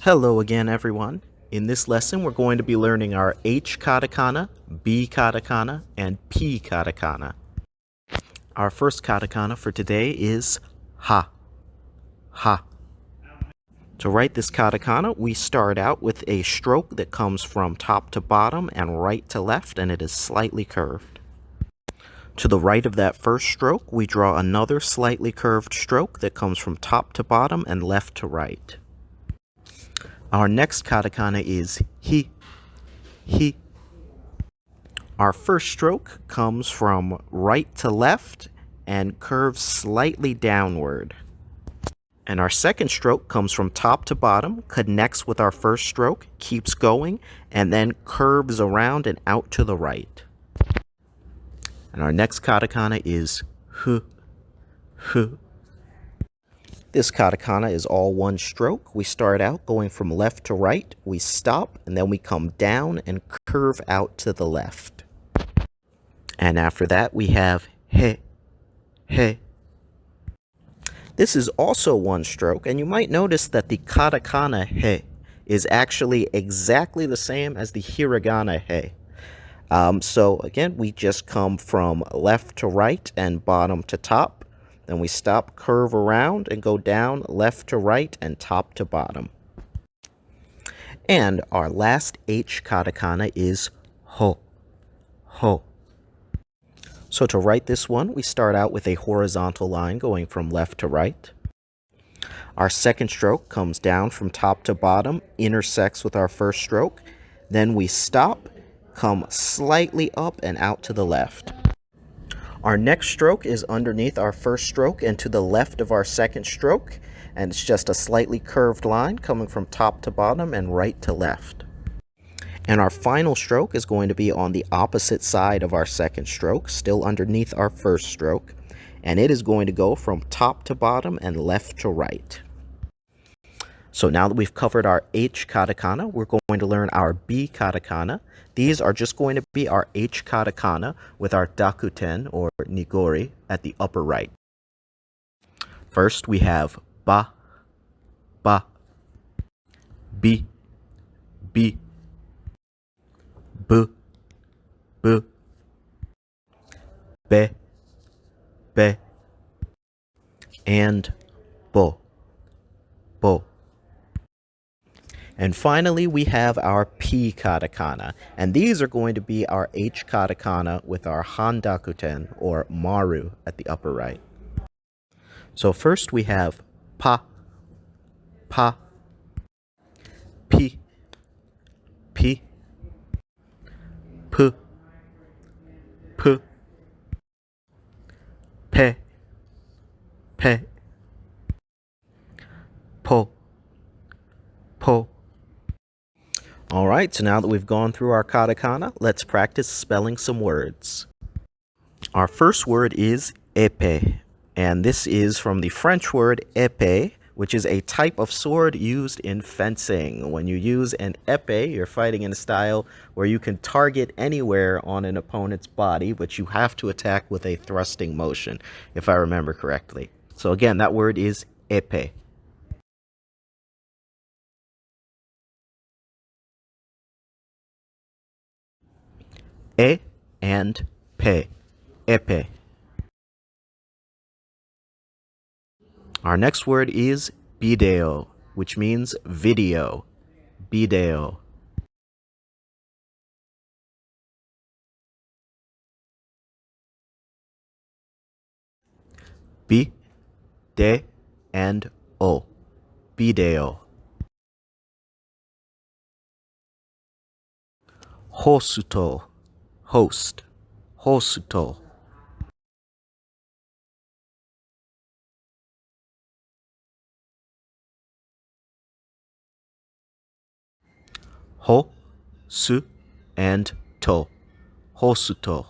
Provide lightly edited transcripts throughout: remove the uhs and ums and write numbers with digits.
Hello again, everyone. In this lesson, we're going to be learning our H-Katakana, B-Katakana, and P-Katakana. Our first katakana for today is ha, ha. To write this katakana, we start out with a stroke that comes from top to bottom and right to left, and it is slightly curved. To the right of that first stroke, we draw another slightly curved stroke that comes from top to bottom and left to right. Our next katakana is hi, hi. Our first stroke comes from right to left and curves slightly downward. And our second stroke comes from top to bottom, connects with our first stroke, keeps going, and then curves around and out to the right. And our next katakana is hu, hu. This katakana is all one stroke. We start out going from left to right, we stop, and then we come down and curve out to the left. And after that, we have he, he. This is also one stroke, and you might notice that the katakana he is actually exactly the same as the hiragana he. So again, we just come from left to right and bottom to top. Then we stop, curve around, and go down left to right and top to bottom. And our last H katakana is ho, ho. So to write this one, we start out with a horizontal line going from left to right. Our second stroke comes down from top to bottom, intersects with our first stroke. Then we stop, come slightly up and out to the left. Our next stroke is underneath our first stroke and to the left of our second stroke, and it's just a slightly curved line coming from top to bottom and right to left. And our final stroke is going to be on the opposite side of our second stroke, still underneath our first stroke, and it is going to go from top to bottom and left to right. So now that we've covered our H katakana, we're going to learn our B katakana. These are just going to be our H katakana with our dakuten or nigori at the upper right. First we have ba, ba, bi, bi, bu, bu, be, be, and bo, bo. And finally, we have our P katakana, and these are going to be our H katakana with our handakuten or maru at the upper right. So first we have pa, pa, pi, pi, pu, pu, pe, pe, po, po. All right, so now that we've gone through our katakana, let's practice spelling some words. Our first word is épée, and this is from the French word épée, which is a type of sword used in fencing. When you use an épée, you're fighting in a style where you can target anywhere on an opponent's body, but you have to attack with a thrusting motion, if I remember correctly. So again, that word is épée. E and pe, épée. Our next word is bideo, which means video. Bideo. Bi, de, and o. Bideo. Hosuto, host. Hosuto. Ho, su, and to. Hosuto.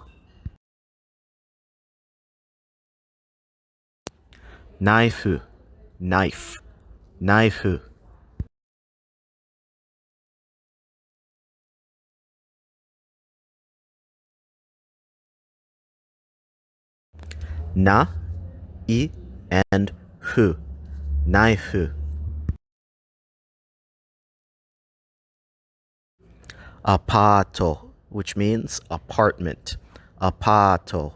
Naifu, knife. Naifu. Na, I, and hu. Naifu. apaato, which means apartment. Apaato.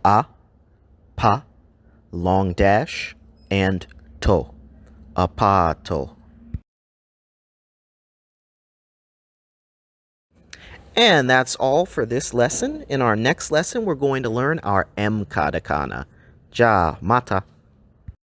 A, pa, long dash, and to. Apaato. And that's all for this lesson. In our next lesson, we're going to learn our M katakana. Ja, mata.